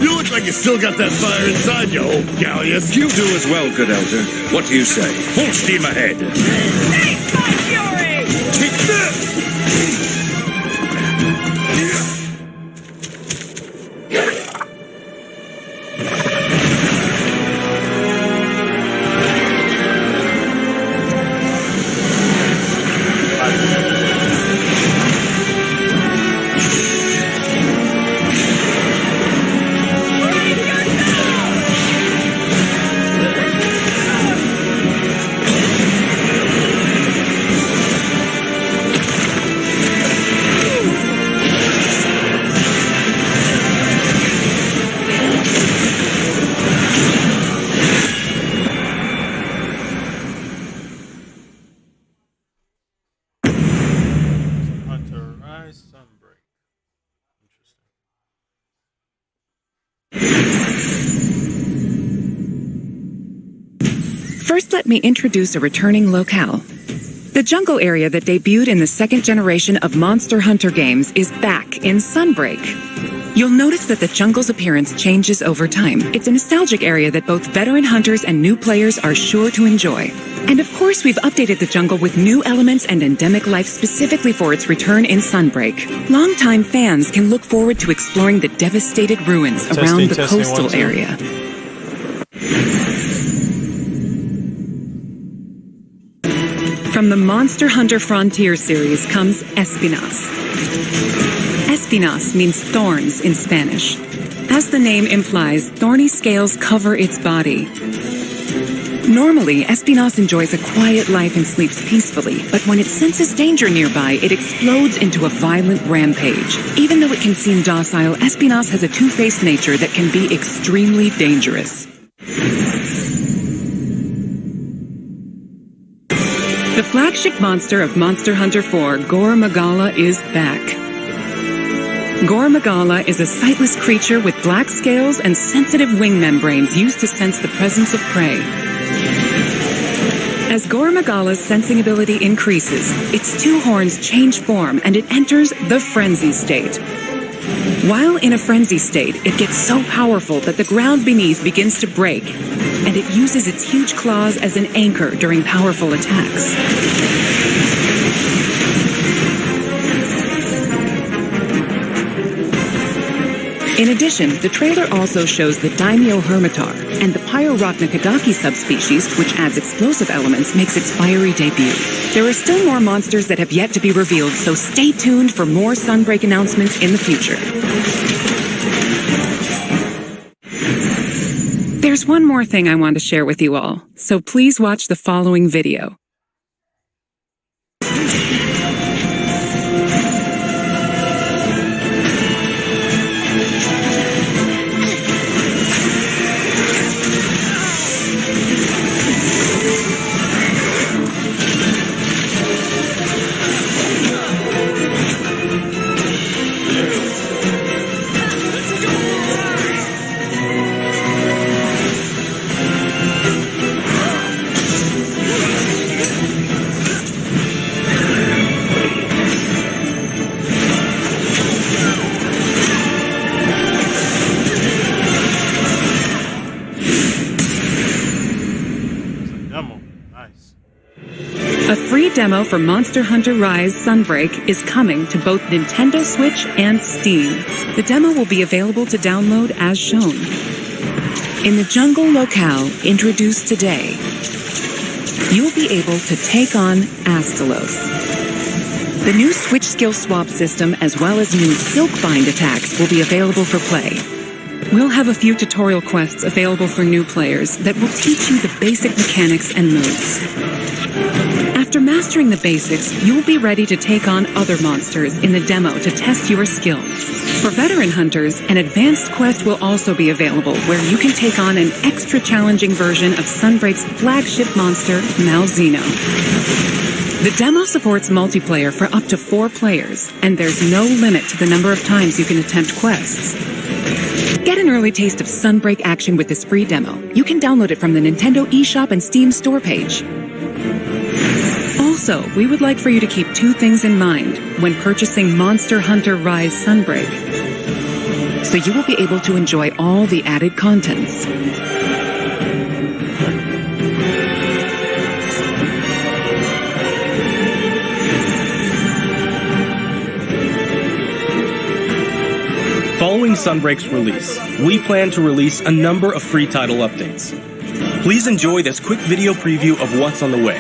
You look like you still got that fire inside you, old galleus. You do as well, good elder. What do you say? Full steam ahead. Taste my fury! Take this! First, let me introduce a returning locale. The jungle area that debuted in the second generation of Monster Hunter games is back in Sunbreak. You'll notice that the jungle's appearance changes over time. It's a nostalgic area that both veteran hunters and new players are sure to enjoy. And of course, we've updated the jungle with new elements and endemic life specifically for its return in Sunbreak. Longtime fans can look forward to exploring the devastated ruins around the coastal area. From the Monster Hunter Frontier series comes Espinas. Espinas means thorns in Spanish. As the name implies, thorny scales cover its body. Normally, Espinas enjoys a quiet life and sleeps peacefully, but when it senses danger nearby, it explodes into a violent rampage. Even though it can seem docile, Espinas has a two-faced nature that can be extremely dangerous. The flagship monster of Monster Hunter 4, Gore Magala, is back. Gore Magala is a sightless creature with black scales and sensitive wing membranes used to sense the presence of prey. As Gore Magala's sensing ability increases, its two horns change form and it enters the frenzy state. While in a frenzy state, it gets so powerful that the ground beneath begins to break, and it uses its huge claws as an anchor during powerful attacks. In addition, the trailer also shows the Daimyo Hermitar, and the Pyrorachna Kadaki subspecies, which adds explosive elements, makes its fiery debut. There are still more monsters that have yet to be revealed, so stay tuned for more Sunbreak announcements in the future. There's one more thing I want to share with you all, so please watch the following video. A free demo for Monster Hunter Rise Sunbreak is coming to both Nintendo Switch and Steam. The demo will be available to download as shown. In the jungle locale introduced today, you'll be able to take on Astalos. The new Switch Skill Swap system, as well as new Silk Bind attacks, will be available for play. We'll have a few tutorial quests available for new players that will teach you the basic mechanics and moves. After mastering the basics, you'll be ready to take on other monsters in the demo to test your skills. For veteran hunters, an advanced quest will also be available where you can take on an extra challenging version of Sunbreak's flagship monster, Malzeno. The demo supports multiplayer for up to 4 players, and there's no limit to the number of times you can attempt quests. Get an early taste of Sunbreak action with this free demo. You can download it from the Nintendo eShop and Steam store page. Also, we would like for you to keep 2 things in mind when purchasing Monster Hunter Rise Sunbreak, so you will be able to enjoy all the added contents. Following Sunbreak's release, we plan to release a number of free title updates. Please enjoy this quick video preview of what's on the way.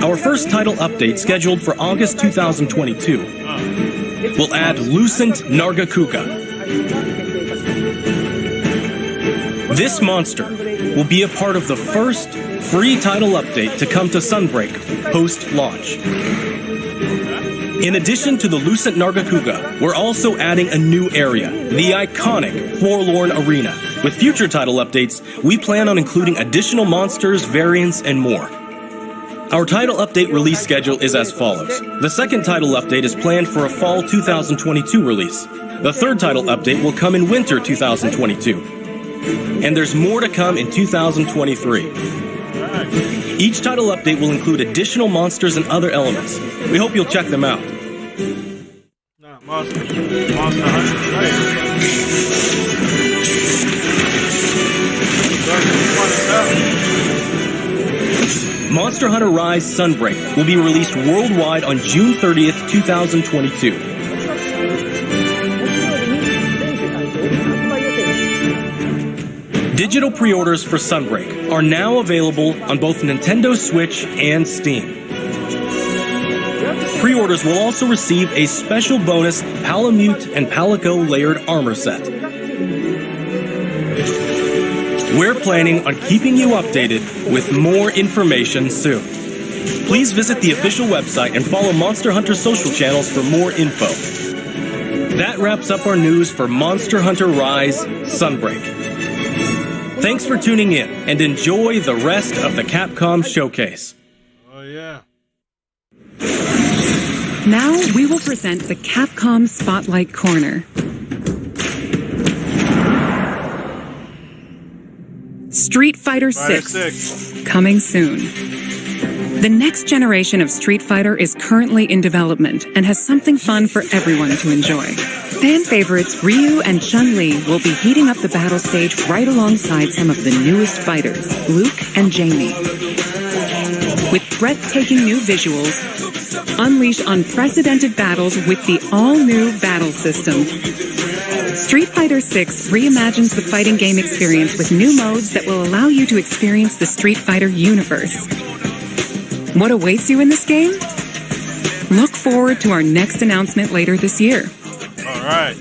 Our first title update, scheduled for August 2022, will add Lucent Nargacuga. This monster will be a part of the first free title update to come to Sunbreak post-launch. In addition to the Lucent Nargacuga, we're also adding a new area, the iconic Forlorn Arena. With future title updates, we plan on including additional monsters, variants, and more. Our title update release schedule is as follows. The second title update is planned for a fall 2022 release. The third title update will come in winter 2022. And there's more to come in 2023. Each title update will include additional monsters and other elements. We hope you'll check them out. Monster Monster Hunter Rise Sunbreak will be released worldwide on June 30th, 2022. Digital pre-orders for Sunbreak are now available on both Nintendo Switch and Steam. Pre-orders will also receive a special bonus Palamute and Palico layered armor set. We're planning on keeping you updated with more information soon. Please visit the official website and follow Monster Hunter social channels for more info. That wraps up our news for Monster Hunter Rise Sunbreak. Thanks for tuning in and enjoy the rest of the Capcom Showcase. Oh, yeah. Now we will present the Capcom Spotlight Corner. Street Fighter 6, coming soon. The next generation of Street Fighter is currently in development and has something fun for everyone to enjoy. Fan favorites Ryu and Chun-Li will be heating up the battle stage right alongside some of the newest fighters, Luke and Jamie. With breathtaking new visuals, unleash unprecedented battles with the all-new battle system. Street Fighter 6 reimagines the fighting game experience with new modes that will allow you to experience the Street Fighter universe. What awaits you in this game? Look forward to our next announcement later this year. All right.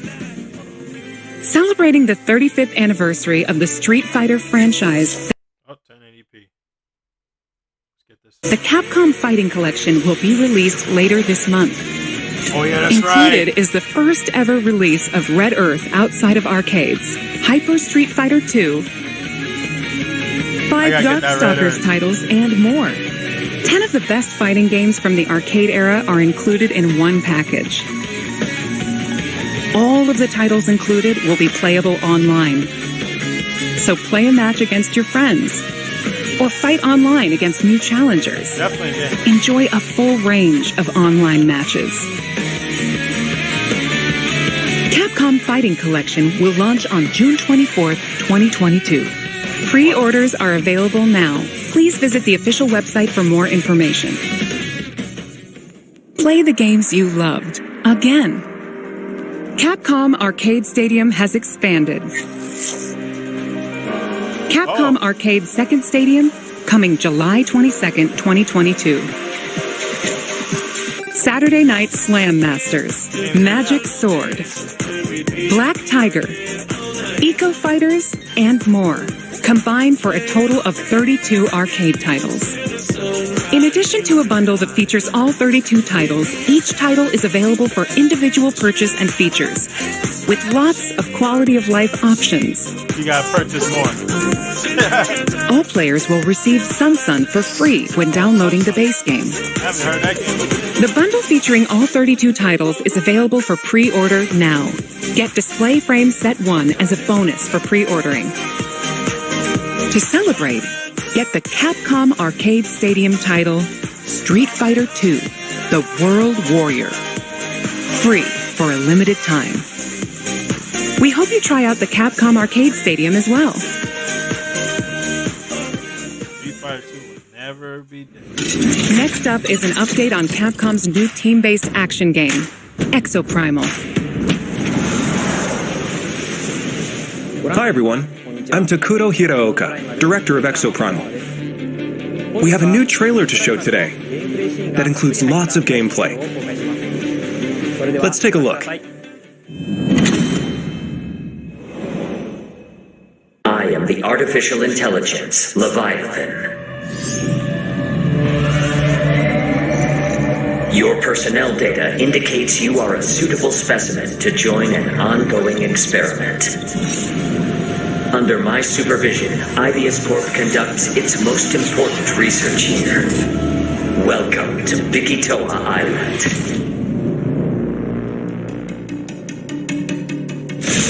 Celebrating the 35th anniversary of the Street Fighter franchise, Oh, 1080p. Let's get this. the Capcom Fighting Collection will be released later this month. Oh, yeah, that's Included right. is the first ever release of Red Earth outside of arcades, Hyper Street Fighter 2, 5 gotta get that Red Darkstalkers Earth. titles, and more. 10 of the best fighting games from the arcade era are included in one package. All of the titles included will be playable online. So play a match against your friends, or fight online against new challengers. Definitely did. Enjoy a full range of online matches. Capcom Fighting Collection will launch on June 24th, 2022. Pre-orders are available now. Please visit the official website for more information. Play the games you loved again. Capcom Arcade Stadium has expanded. Capcom Arcade Second Stadium, coming July 22nd, 2022. Saturday Night Slam Masters, Magic Sword, Black Tiger, Eco Fighters, and more, combined for a total of 32 arcade titles. In addition to a bundle that features all 32 titles, each title is available for individual purchase and features, with lots of quality-of-life options. You gotta purchase more. All players will receive Sun for free when downloading the base game. I haven't heard that game. The bundle featuring all 32 titles is available for pre-order now. Get Display Frame Set 1 as a bonus for pre-ordering. To celebrate, get the Capcom Arcade Stadium title, Street Fighter II, The World Warrior. Free for a limited time. We hope you try out the Capcom Arcade Stadium as well. Street Fighter 2 will never be dead. Next up is an update on Capcom's new team-based action game, Exoprimal. Hi everyone, I'm Takuro Hiraoka, director of Exoprimal. We have a new trailer to show today that includes lots of gameplay. Let's take a look. I am the artificial intelligence, Leviathan. Your personnel data indicates you are a suitable specimen to join an ongoing experiment. Under my supervision, Ivius Corp conducts its most important research here. Welcome to Bikitoa Island.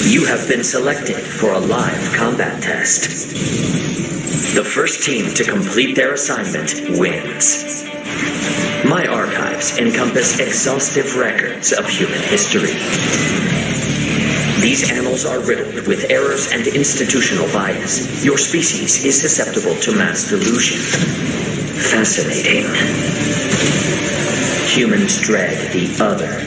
You have been selected for a live combat test. The first team to complete their assignment wins. My archives encompass exhaustive records of human history. These annals are riddled with errors and institutional bias. Your species is susceptible to mass delusion. Fascinating. Humans dread the other.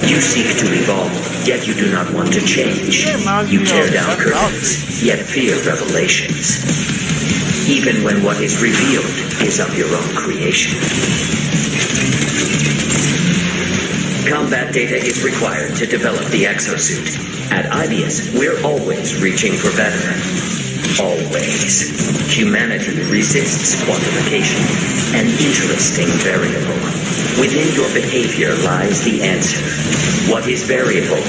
You seek to evolve, yet you do not want to change. You tear down curtains, yet fear revelations. Even when what is revealed is of your own creation. Combat data is required to develop the exosuit. At Ivius, we're always reaching for better. Always. Humanity resists quantification, an interesting variable. Within your behavior lies the answer. What is variable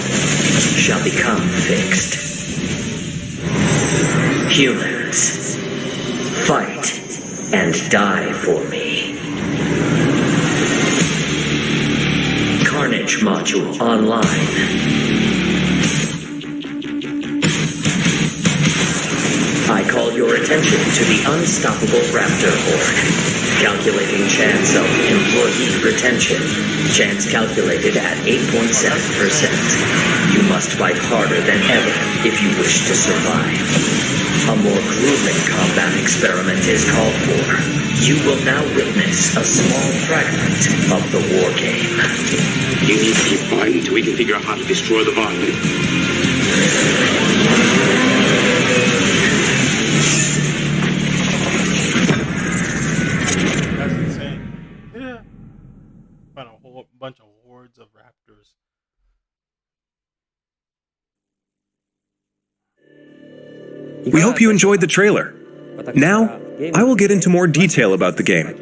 shall become fixed. Humans, fight and die for me. Carnage module online. I call your attention to the unstoppable raptor horde. Calculating chance of employee retention. Chance calculated at 8.7%. You must fight harder than ever if you wish to survive. A more grueling combat experiment is called for. You will now witness a small fragment of the war game. You need to keep fighting until we can figure out how to destroy the Leviathan. That's insane. Yeah. Found a whole bunch of hordes of raptors. We hope you enjoyed the trailer. Now, I will get into more detail about the game.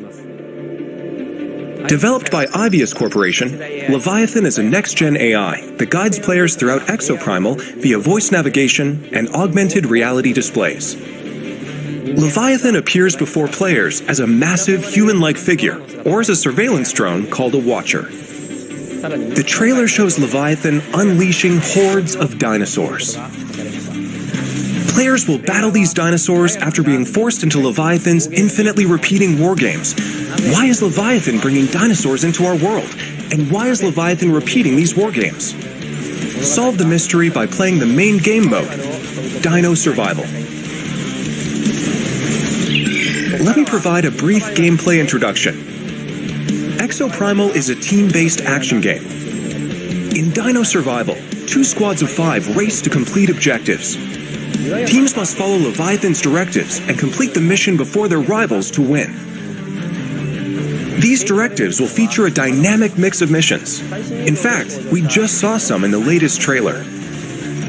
Developed by Ivius Corporation, Leviathan is a next-gen AI that guides players throughout Exoprimal via voice navigation and augmented reality displays. Leviathan appears before players as a massive human-like figure, or as a surveillance drone called a Watcher. The trailer shows Leviathan unleashing hordes of dinosaurs. Players will battle these dinosaurs after being forced into Leviathan's infinitely repeating war games. Why is Leviathan bringing dinosaurs into our world? And why is Leviathan repeating these war games? Solve the mystery by playing the main game mode, Dino Survival. Let me provide a brief gameplay introduction. Exoprimal is a team-based action game. In Dino Survival, 2 squads of 5 race to complete objectives. Teams must follow Leviathan's directives and complete the mission before their rivals to win. These directives will feature a dynamic mix of missions. In fact, we just saw some in the latest trailer.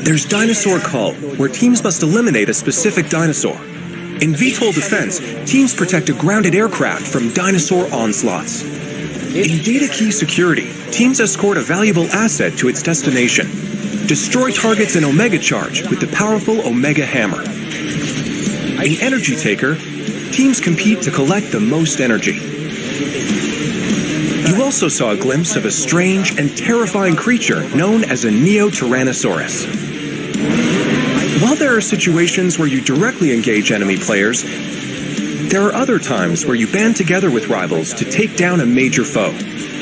There's Dinosaur Cull, where teams must eliminate a specific dinosaur. In VTOL Defense, teams protect a grounded aircraft from dinosaur onslaughts. In Data Key Security, teams escort a valuable asset to its destination. Destroy targets in Omega Charge with the powerful Omega Hammer. In Energy Taker, teams compete to collect the most energy. You also saw a glimpse of a strange and terrifying creature known as a Neo-Tyrannosaurus. While there are situations where you directly engage enemy players, there are other times where you band together with rivals to take down a major foe.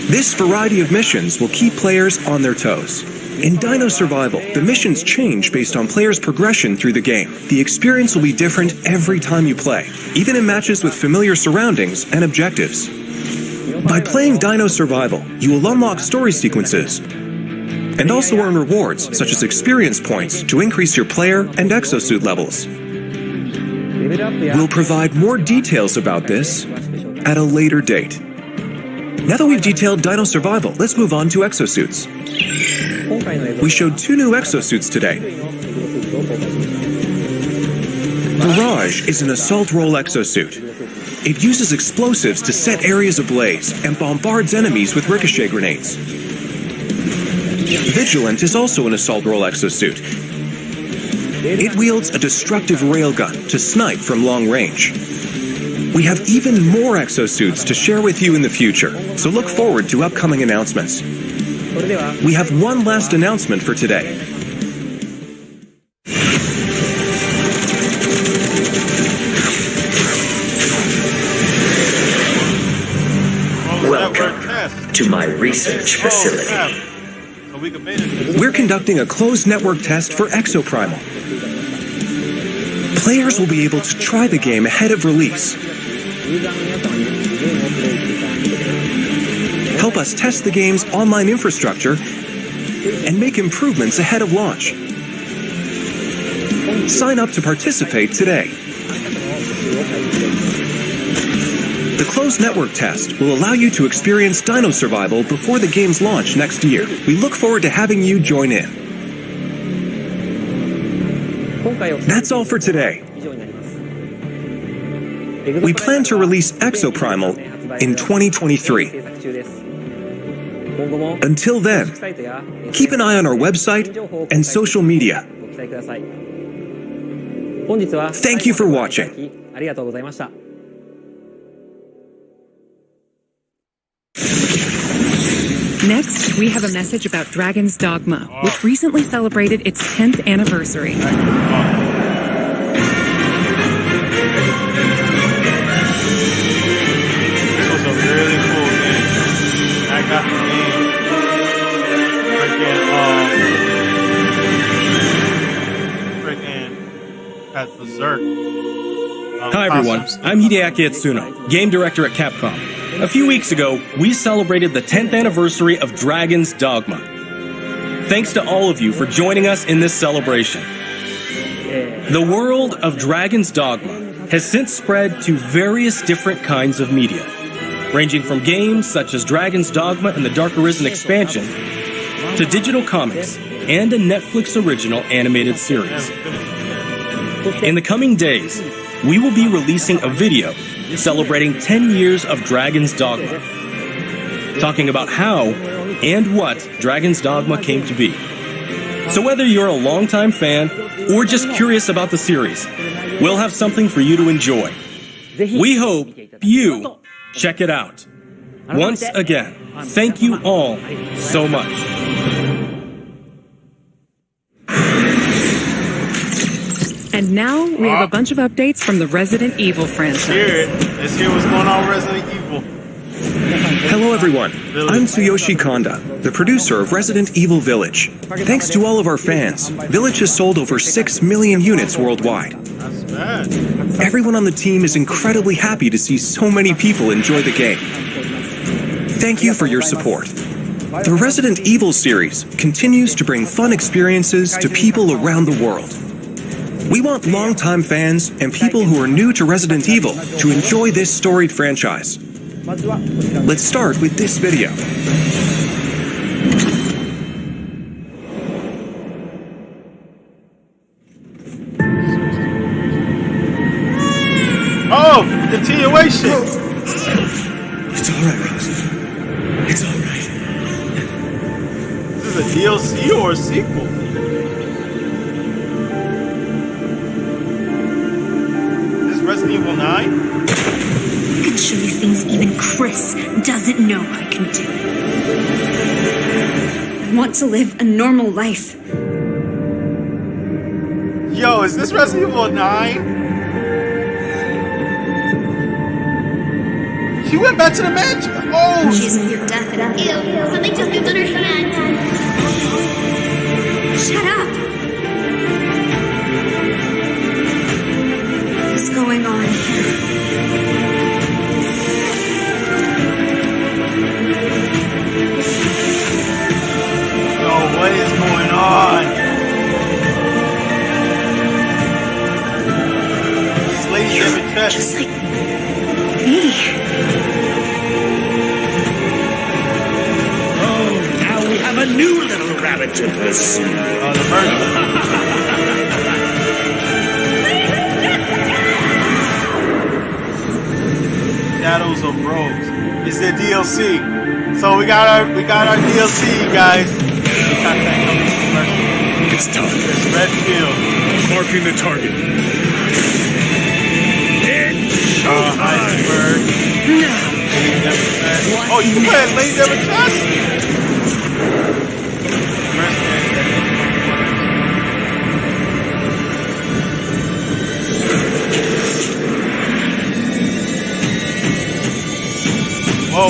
This variety of missions will keep players on their toes. In Dino Survival, the missions change based on players' progression through the game. The experience will be different every time you play, even in matches with familiar surroundings and objectives. By playing Dino Survival, you will unlock story sequences and also earn rewards such as experience points to increase your player and exosuit levels. We'll provide more details about this at a later date. Now that we've detailed Dino Survival, let's move on to exosuits. We showed 2 new exosuits today. Barrage is an assault role exosuit. It uses explosives to set areas ablaze and bombards enemies with ricochet grenades. Vigilant is also an assault role exosuit. It wields a destructive railgun to snipe from long range. We have even more exosuits to share with you in the future, so look forward to upcoming announcements. We have one last announcement for today. Welcome to my research facility. We're conducting a closed network test for Exoprimal. Players will be able to try the game ahead of release. Help us test the game's online infrastructure and make improvements ahead of launch. Sign up to participate today. The closed network test will allow you to experience Dino Survival before the game's launch next year. We look forward to having you join in. That's all for today. We plan to release Exoprimal in 2023. Until then, keep an eye on our website and social media. Thank you for watching. Next, we have a message about Dragon's Dogma, which recently celebrated its 10th anniversary. This was a really cool game. I got the game freaking at Berserk. Hi everyone, I'm Hideaki Itsuno, game director at Capcom. A few weeks ago, we celebrated the 10th anniversary of Dragon's Dogma. Thanks to all of you for joining us in this celebration. The world of Dragon's Dogma has since spread to various different kinds of media, ranging from games such as Dragon's Dogma and the Dark Arisen expansion, to digital comics and a Netflix original animated series. In the coming days, we will be releasing a video celebrating 10 years of Dragon's Dogma, talking about how and what Dragon's Dogma came to be. So whether you're a longtime fan or just curious about the series, we'll have something for you to enjoy. We hope you check it out. Once again, thank you all so much. And now we have a bunch of updates from the Resident Evil franchise. Let's hear it. Let's hear what's going on with Resident Evil. Hello everyone, I'm Tsuyoshi Kanda, the producer of Resident Evil Village. Thanks to all of our fans, Village has sold over 6 million units worldwide. That's bad. Everyone on the team is incredibly happy to see so many people enjoy the game. Thank you for your support. The Resident Evil series continues to bring fun experiences to people around the world. We want longtime fans and people who are new to Resident Evil to enjoy this storied franchise. Let's start with this video. Oh, continuation. It's alright, Rose. It's alright. This is a DLC or a sequel? This is Resident Evil 9? I can show you things even Chris doesn't know I can do. I want to live a normal life. Yo, is this Resident Evil 9? She went back to the mansion. Oh! She's near death and Ew, something just moved on her hand. shut up! What's going on? Yo, what is going on? This lady Demetress. Just like me. Now we have a new little rabbit to pursue. The murder. Shadows of Rose. It's the DLC. So we got our DLC, guys. It's time. It's Redfield. Marking the target. Iceberg. Oh, you can play Lady Demetress? Whoa.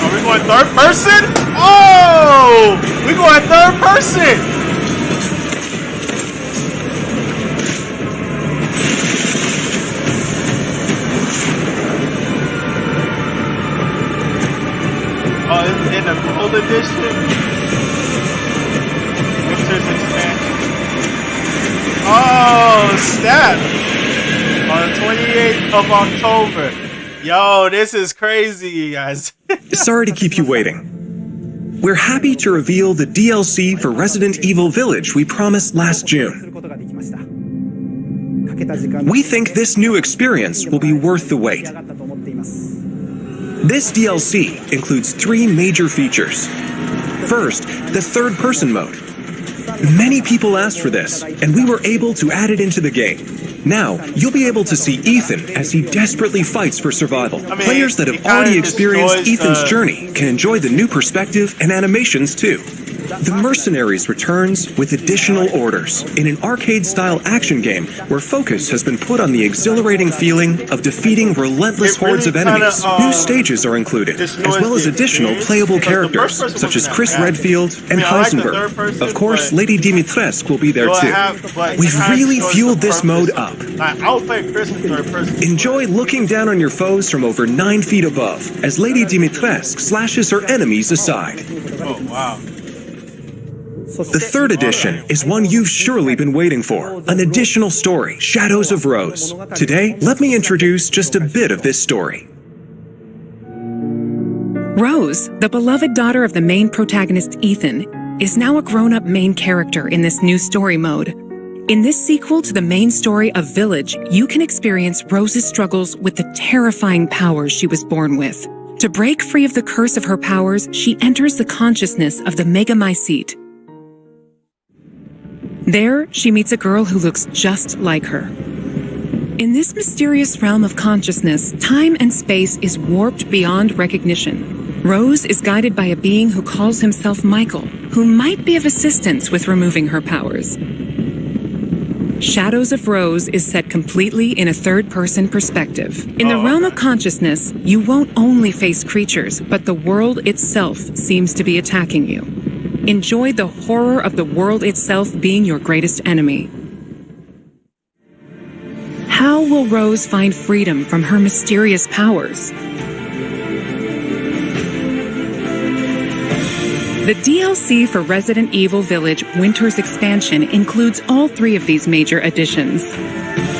Are we going third person? Oh! We going third person! Oh, in the gold edition? Winter's expansion. Oh, snap! On the 28th of October. Yo, this is crazy, you guys. Sorry to keep you waiting. We're happy to reveal the DLC for Resident Evil Village we promised last June. We think this new experience will be worth the wait. This DLC includes 3 major features. First, the third-person mode. Many people asked for this, and we were able to add it into the game. Now, you'll be able to see Ethan as he desperately fights for survival. Players that have already experienced Ethan's journey can enjoy the new perspective and animations too. The Mercenaries returns with additional orders in an arcade-style action game where focus has been put on the exhilarating feeling of defeating relentless hordes of enemies. New stages are included, as well as additional playable characters, such as Chris Redfield and Heisenberg. Of course, Lady Dimitrescu will be there too. We've really fueled this mode up. I'll play Chris in third person. Enjoy looking down on your foes from over 9 feet above, as Lady Dimitrescu slashes her enemies aside. Oh, wow. The third edition is one you've surely been waiting for, an additional story, Shadows of Rose. Today, let me introduce just a bit of this story. Rose, the beloved daughter of the main protagonist Ethan, is now a grown-up main character in this new story mode. In this sequel to the main story of Village, you can experience Rose's struggles with the terrifying powers she was born with. To break free of the curse of her powers, she enters the consciousness of the Megamycete. There, she meets a girl who looks just like her. In this mysterious realm of consciousness, time and space is warped beyond recognition. Rose is guided by a being who calls himself Michael, who might be of assistance with removing her powers. Shadows of Rose is set completely in a third-person perspective. In the realm of consciousness, you won't only face creatures, but the world itself seems to be attacking you. Enjoy the horror of the world itself being your greatest enemy. How will Rose find freedom from her mysterious powers? The DLC for Resident Evil Village Winter's Expansion includes all 3 of these major additions.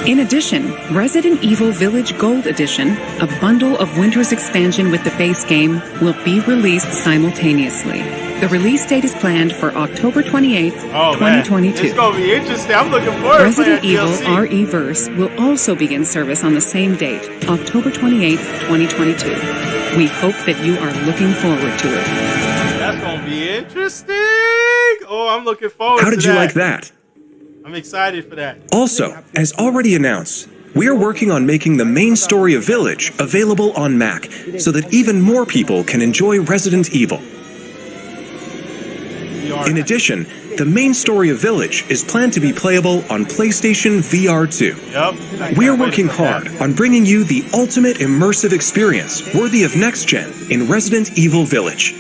In addition, Resident Evil Village Gold Edition, a bundle of Winter's Expansion with the base game, will be released simultaneously. The release date is planned for October 28th, 2022. It's gonna be interesting. I'm looking forward to Resident playing Evil DLC. RE-Verse will also begin service on the same date, October 28th, 2022. We hope that you are looking forward to it. That's gonna be interesting. Oh, I'm looking forward to that. How did you like that? I'm excited for that. Also, as already announced, we are working on making the main story of Village available on Mac so that even more people can enjoy Resident Evil. In addition, the main story of Village is planned to be playable on PlayStation VR 2. Yep. We are working hard on bringing you the ultimate immersive experience worthy of next gen in Resident Evil Village.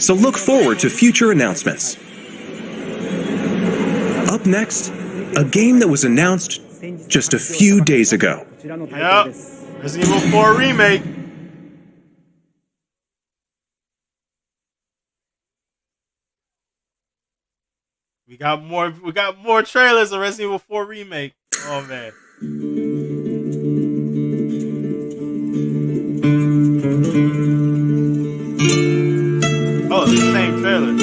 So look forward to future announcements. Up next, a game that was announced just a few days ago. Yep. Resident Evil 4 Remake. We got more trailers of Resident Evil 4 Remake. Oh man. Oh, it's the same trailer.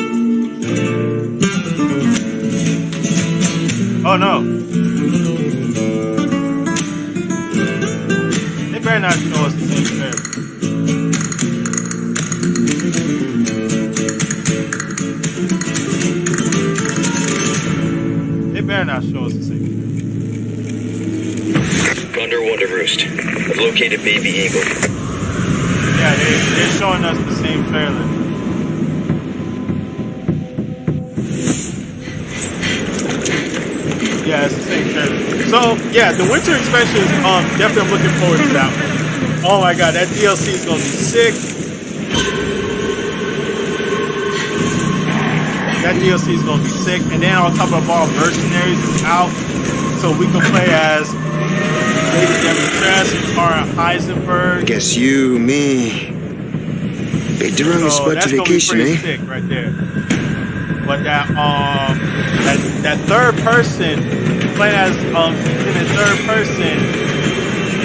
Oh no. They better not show us the same trailer. They better not show us the same trailer. Thunder Wonder Roost. I've located Baby Eagle. Yeah, they're showing us the same trailer. Yeah, it's the same trailer. So, yeah, the winter expansion is definitely I'm looking forward to that one. Oh my god, that DLC is gonna be sick. That DLC is gonna be sick. And then on top of all Mercenaries is out. So we can play as Lady Demetress and Kara Heisenberg. Guess you, me. Big Durham spot to vacation, pretty eh? sick right there. But that third person, playing as in the third person,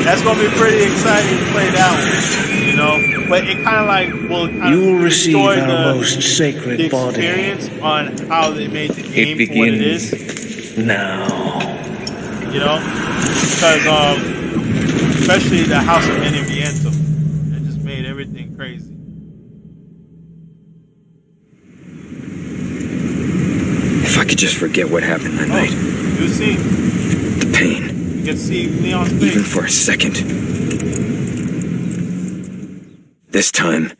that's gonna be pretty exciting to play that one, you know. But it kind of like will kind You will of receive destroy our most sacred the body. experience on how they made the game It for what it begins is. now. You know, because especially the House of Beneviento, it just made everything crazy. If I could just forget what happened that night. You see, The pain. you can see Leon's face. Even for a second. This time,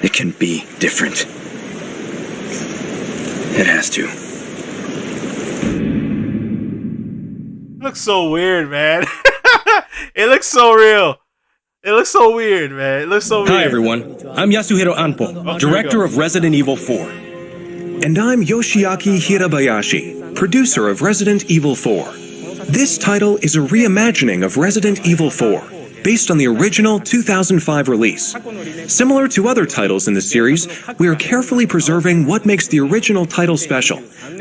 it can be different. It has to. It looks so weird, man. It looks so real. It looks so weird, man. It looks so weird. Hi, everyone. I'm Yasuhiro Anpo, director of Resident Evil 4. And I'm Yoshiaki Hirabayashi, producer of Resident Evil 4. This title is a reimagining of Resident Evil 4, based on the original 2005 release. Similar to other titles in the series, we are carefully preserving what makes the original title special,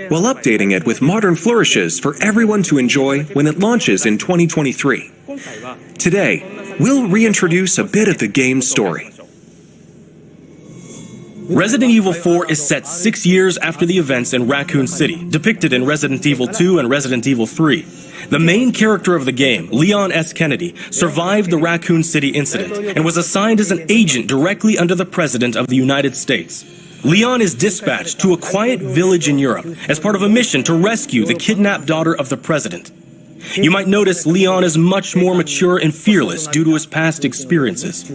while updating it with modern flourishes for everyone to enjoy when it launches in 2023. Today, we'll reintroduce a bit of the game's story. Resident Evil 4 is set 6 years after the events in Raccoon City, depicted in Resident Evil 2 and Resident Evil 3. The main character of the game, Leon S. Kennedy, survived the Raccoon City incident and was assigned as an agent directly under the President of the United States. Leon is dispatched to a quiet village in Europe as part of a mission to rescue the kidnapped daughter of the President. You might notice Leon is much more mature and fearless due to his past experiences.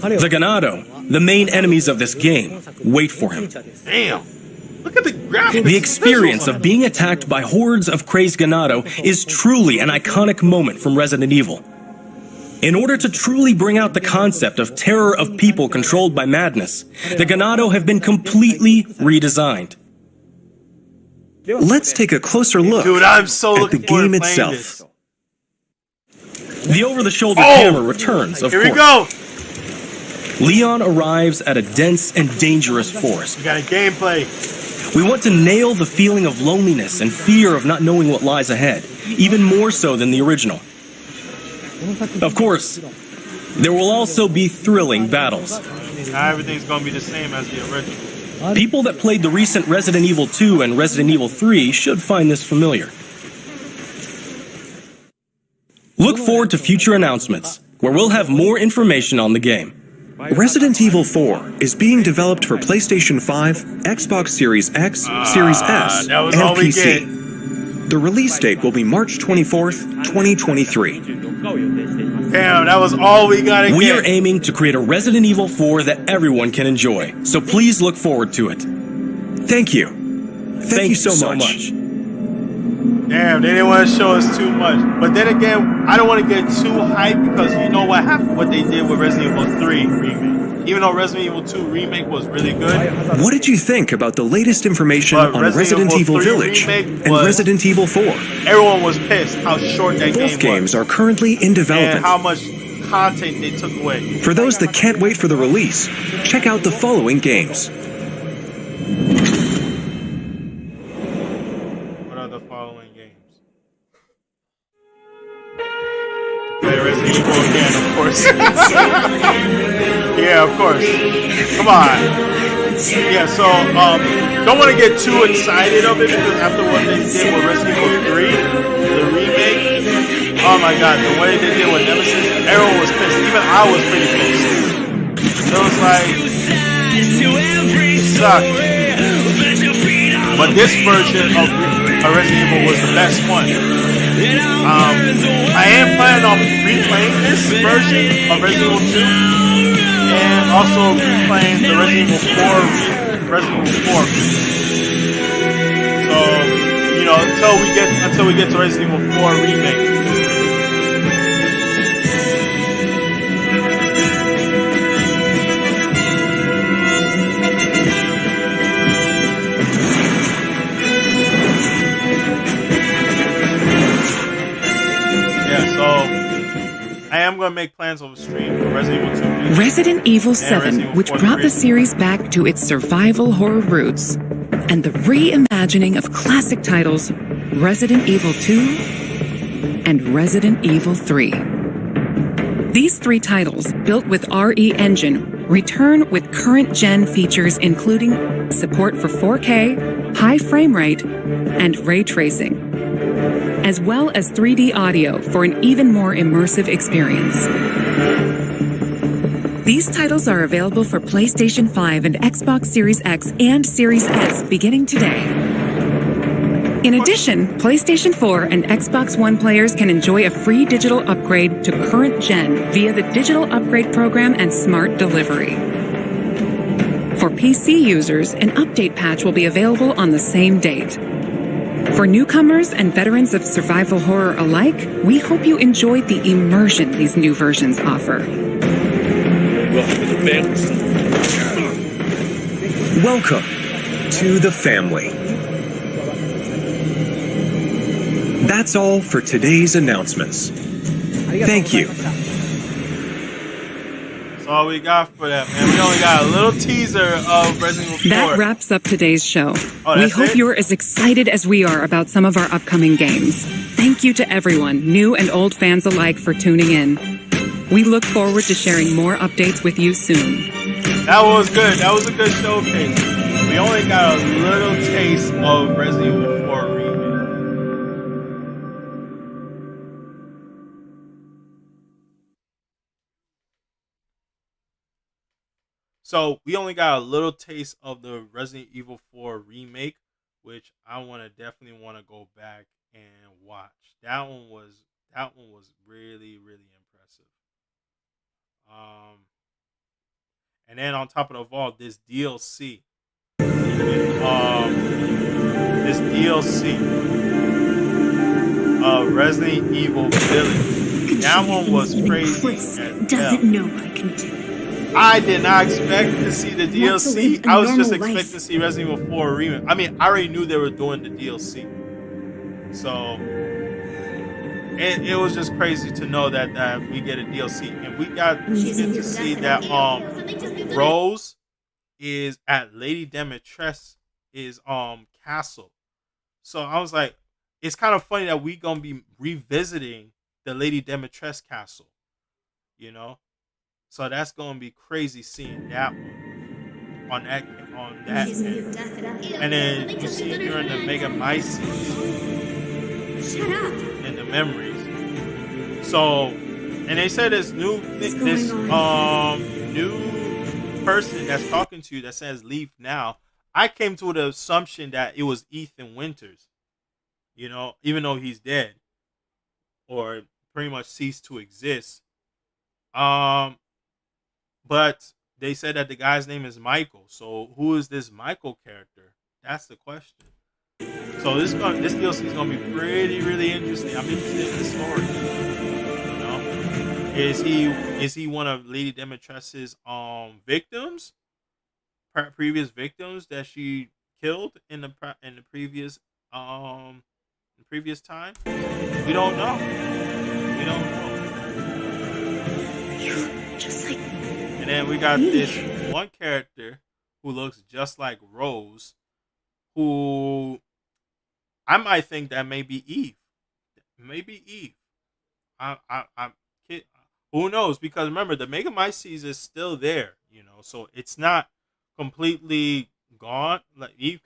The Ganado, the main enemies of this game, wait for him. Damn. Look at the graphics. The experience of being attacked by hordes of crazed Ganado is truly an iconic moment from Resident Evil. In order to truly bring out the concept of terror of people controlled by madness, the Ganado have been completely redesigned. Let's take a closer look Dude, I'm so at the looking forward game to playing itself. this. The over-the-shoulder camera returns, of Here course. we go. Leon arrives at a dense and dangerous forest. We got a gameplay. We want to nail the feeling of loneliness and fear of not knowing what lies ahead, even more so than the original. Of course, there will also be thrilling battles. Now everything's going to be the same as the original. People that played the recent Resident Evil 2 and Resident Evil 3 should find this familiar. Look forward to future announcements, where we'll have more information on the game. Resident Evil 4 is being developed for PlayStation 5, Xbox Series X, Series S, that was and all we PC. The release date will be March 24th, 2023. Damn, that was all we got to get. We are aiming to create a Resident Evil 4 that everyone can enjoy, so please look forward to it. Thank you. Thank you so much. Damn, they didn't want to show us too much. But then again, I don't want to get too hyped because you know what happened, what they did with Resident Evil 3 remake. Even though Resident Evil 2 remake was really good. What did you think about the latest information on Resident Evil Village and Resident Evil 4? Everyone was pissed how short that game was. Both games are currently in And development. how much content they took away. For those that can't wait for the release, check out the following games. What are the following games? Play Resident Evil again, of course. Yeah, of course. Come on. Yeah, so don't want to get too excited of it because after what they did with Resident Evil 3, the remake, oh my god, the way they did with Nemesis, everyone was pissed. Even I was pretty pissed. It was like, sucked. But this version of Resident Evil was the best one. I am planning on replaying this version of Resident Evil 2 and also replaying the Resident Evil 4. So, you know, until we get to Resident Evil 4 remake. I am going to make plans on the stream for Resident Evil 2. Resident Evil 7, Evil which 4 brought the remake. series back to its survival horror roots, and the reimagining of classic titles Resident Evil 2 and Resident Evil 3. These three titles, built with RE Engine, return with current-gen features including support for 4K, high frame rate, and ray tracing, as well as 3D audio for an even more immersive experience. These titles are available for PlayStation 5 and Xbox Series X and Series S beginning today. In addition, PlayStation 4 and Xbox One players can enjoy a free digital upgrade to current gen via the Digital Upgrade Program and Smart Delivery. For PC users, an update patch will be available on the same date. For newcomers and veterans of survival horror alike, we hope you enjoyed the immersion these new versions offer. Welcome to the family. That's all for today's announcements. Thank you. That's all we got for that, man. We only got a little teaser of Resident Evil 4. That wraps up today's show. Oh, We that's hope it? you're as excited as we are about some of our upcoming games. Thank you to everyone, new and old fans alike, for tuning in. We look forward to sharing more updates with you soon. That was good. That was a good showcase. We only got a little taste of Resident Evil 4 remake. So we only got a little taste of the Resident Evil 4 remake, which I definitely want to go back and watch. That one was really, really impressive. And then on top of the vault, this DLC. this DLC of Resident Evil Village. That one was crazy as hell. Doesn't know what I can do. I did not expect to see the DLC. I was just expecting to see Resident Evil 4 remake. I mean, I already knew they were doing the DLC, so it was just crazy to know that we get a DLC, and we get to see that Rose is at Lady Demetress's castle. So I was like, it's kind of funny that we gonna be revisiting the Lady Demetress castle, you know. So that's gonna be crazy seeing that one on that end. And then you see during the Mega Myces in the memories. So, and they said this new person that's talking to you that says leave now. I came to the assumption that it was Ethan Winters, you know, even though he's dead or pretty much ceased to exist. But they said that the guy's name is Michael. So who is this Michael character? That's the question. So this DLC is gonna be really interesting. I'm interested in the story. You know, is he one of Lady Demetress's victims? Previous victims that she killed in the previous time? We don't know. Just like. And then we got this one character who looks just like Rose, who I might think that may be Eve. Maybe Eve. I'm kid. Who knows? Because remember, the Mega Myces is still there, you know, so it's not completely gone. Like Eve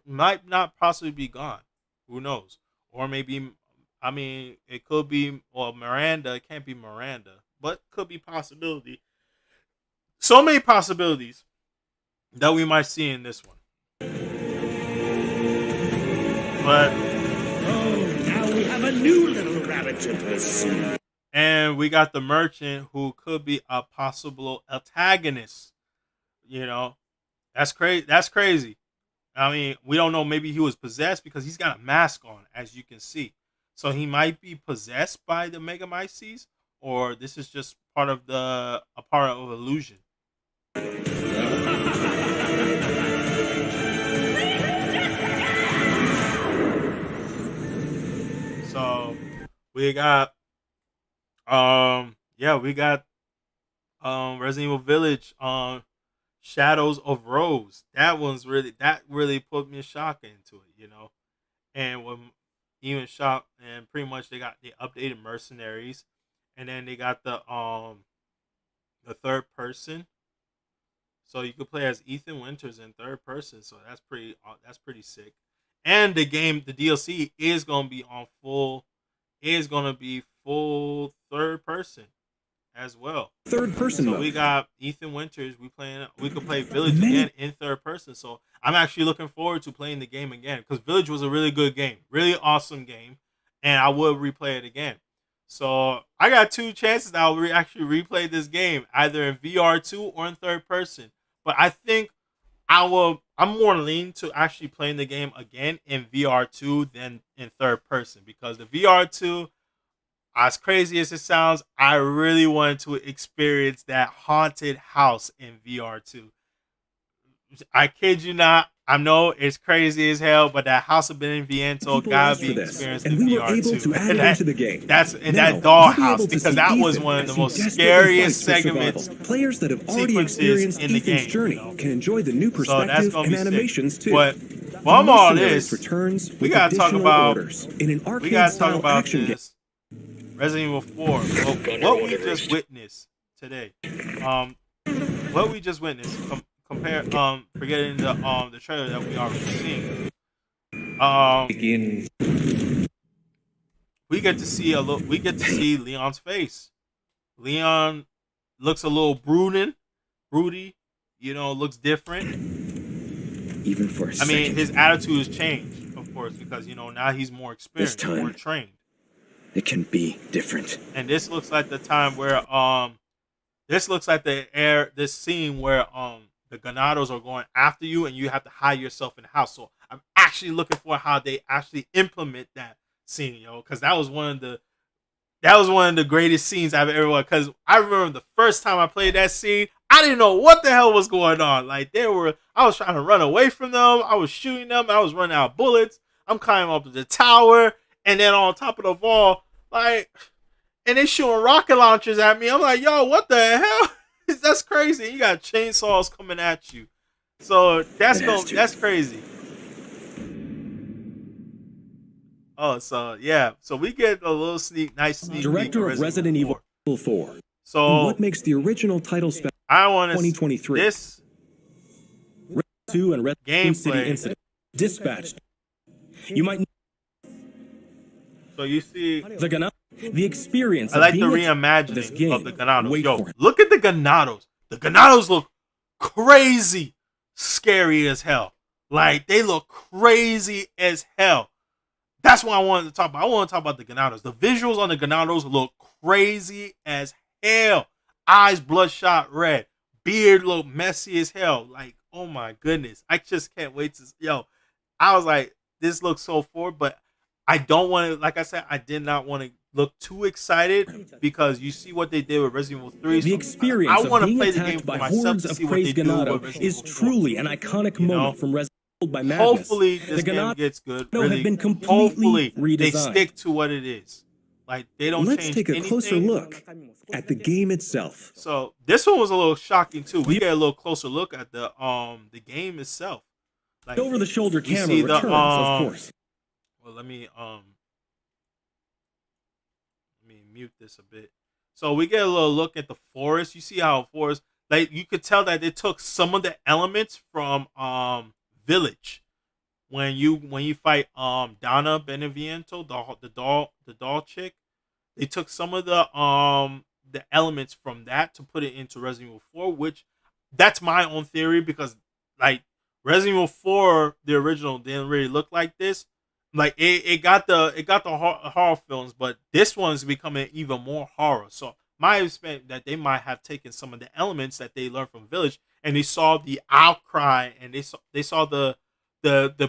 might not possibly be gone. Who knows? Or maybe, I mean, it could be, well, Miranda. It can't be Miranda, but could be possibility. So many possibilities that we might see in this one. But now we have a new little rabbit to pursue. And we got the merchant who could be a possible antagonist. You know, that's crazy. I mean, we don't know. Maybe he was possessed because he's got a mask on, as you can see. So he might be possessed by the Mega Myces, or this is just part of illusion. So we got Resident Evil Village Shadows of Rose. That really put me a shock into it, you know. And when even shock, and pretty much they got the updated mercenaries, and then they got the third person. So you could play as Ethan Winters in third person. So that's pretty sick. And the DLC is gonna be full third person as well. Third person So mode. we got Ethan Winters. We could play Village again in third person. So I'm actually looking forward to playing the game again, because Village was a really good game, really awesome game, and I would replay it again. So I got two chances that I'll actually replay this game, either in VR2 or in third person. But I think I'm more lean to actually playing the game again in VR2 than in third person, because the VR2, as crazy as it sounds, I really wanted to experience that haunted house in VR2. I kid you not. I know it's crazy as hell, but that House of Beneviento gotta be experienced in VR2. And into the game. That's in Now, that dollhouse, you'll be able to because see that was Ethan one of as the he most desperately scariest fights for segments. survival. Players that have already sequences experienced in the Ethan's game, journey you know? can enjoy the new So perspective that's gonna and be animations sick. too. But from all this, returns we with gotta talk additional about orders in an we gotta talk arcade-style about action game. this Resident Evil 4. What we just witnessed today. What we just witnessed. Forgetting the trailer that we already seen. We get to see Leon's face. Leon looks a little broody, you know, looks different. Even for a second. I mean, his attitude has changed, of course, because, you know, now he's more experienced, more trained. It can be different. And this looks like the time where this scene where the Ganados are going after you, and you have to hide yourself in the house. So I'm actually looking for how they actually implement that scene, because that was one of the greatest scenes I've ever watched. Because I remember the first time I played that scene, I didn't know what the hell was going on. Like I was trying to run away from them. I was shooting them. I was running out of bullets. I'm climbing up the tower, and then on top of the wall, and they shooting rocket launchers at me. I'm like, yo, what the hell? That's crazy. You got chainsaws coming at you. So that's crazy. Oh, so yeah. So we get a little nice sneak Director of Resident Evil 4. So what makes the original title spell I want 2023? This 2 and Red City gameplay Incident dispatched. You might. So you see the experience. I like the reimagining of the Ganados. Yo, look at the Ganados. The Ganados look crazy, scary as hell. Like they look crazy as hell. That's what I wanted to talk about. I want to talk about the Ganados. The visuals on the Ganados look crazy as hell. Eyes bloodshot red. Beard look messy as hell. Like, oh my goodness. I just can't wait to I was like, this looks so forward, but I don't want to, like I said, I did not want to look too excited because you see what they did with Resident Evil 3. The experience I want to being play the game attacked for by myself hordes to of see what they crazed do Ganado with is truly an iconic moment from Resident Evil by Madness. Hopefully this game gets good. Have Really, been completely hopefully they redesigned. stick to what it is. Like they don't Let's change take a anything. closer look at the game itself. So this one was a little shocking too. We get a little closer look at the game itself. Like Over the shoulder you camera see the, returns, of course. Well, let me mute this a bit. So we get a little look at the forest. You see how forest, like you could tell that they took some of the elements from Village. When you fight Donna Beneviento, the doll chick, they took some of the elements from that to put it into Resident Evil 4, which that's my own theory because like Resident Evil 4, the original, didn't really look like this. Like it got the horror films, but this one's becoming even more horror. So my expect that they might have taken some of the elements that they learned from Village, and they saw the outcry, and they saw the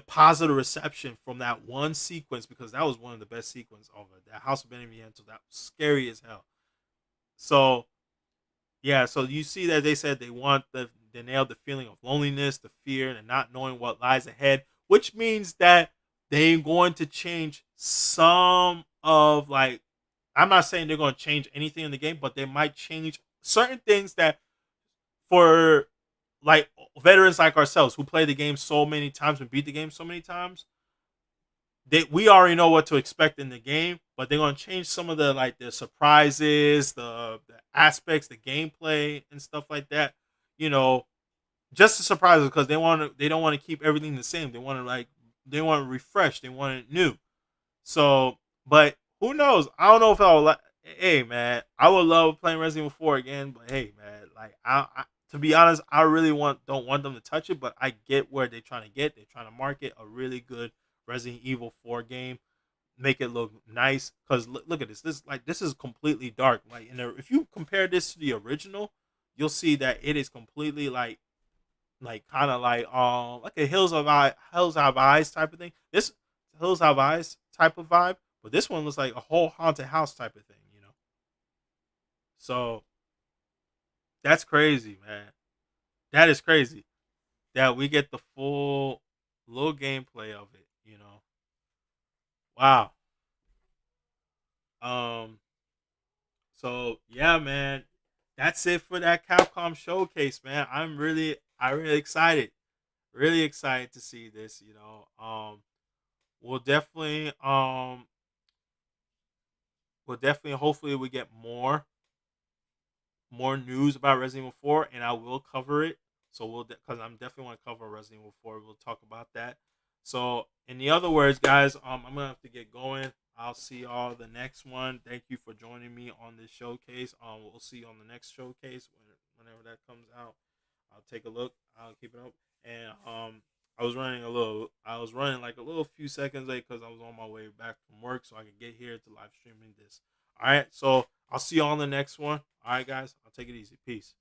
positive reception from that one sequence, because that was one of the best sequences of it. That House of Beneviento, that was scary as hell. So yeah, so you see that they said they want they nailed the feeling of loneliness, the fear, and not knowing what lies ahead, which means that they're going to change some of, like, I'm not saying they're going to change anything in the game, but they might change certain things that for like veterans like ourselves who play the game so many times and beat the game so many times, we already know what to expect in the game, but they're going to change some of the the surprises, the aspects, the gameplay and stuff like that, just to surprise us, because they don't want to keep everything the same. They want to refresh, they want it new. So, but who knows? I don't know if I'll hey man, I would love playing Resident Evil 4 again, but hey man, like I to be honest, I really don't want them to touch it, but I get where they're trying to get. They're trying to market a really good Resident Evil 4 game, make it look nice. Because look at this. This is completely dark. Like, if you compare this to the original, you'll see that it is completely like kind of like a Hills Have Eyes type of thing. This Hills Have Eyes type of vibe, but this one looks like a whole haunted house type of thing. So that's crazy, man. That is crazy that we get the full little gameplay of it. Wow. So yeah, man, that's it for that Capcom showcase, man. I'm really excited, really excited to see this. We'll definitely hopefully we get more news about Resident Evil 4, and I will cover it. So because I'm definitely want to cover Resident Evil 4. We'll talk about that. So in the other words, guys, I'm gonna have to get going. I'll see y'all the next one. Thank you for joining me on this showcase. We'll see you on the next showcase whenever that comes out. I'll take a look. I'll keep it up. And I was running like a little few seconds late because I was on my way back from work, so I could get here to live streaming this. All right, so I'll see you on the next one. All right, guys, I'll take it easy. Peace.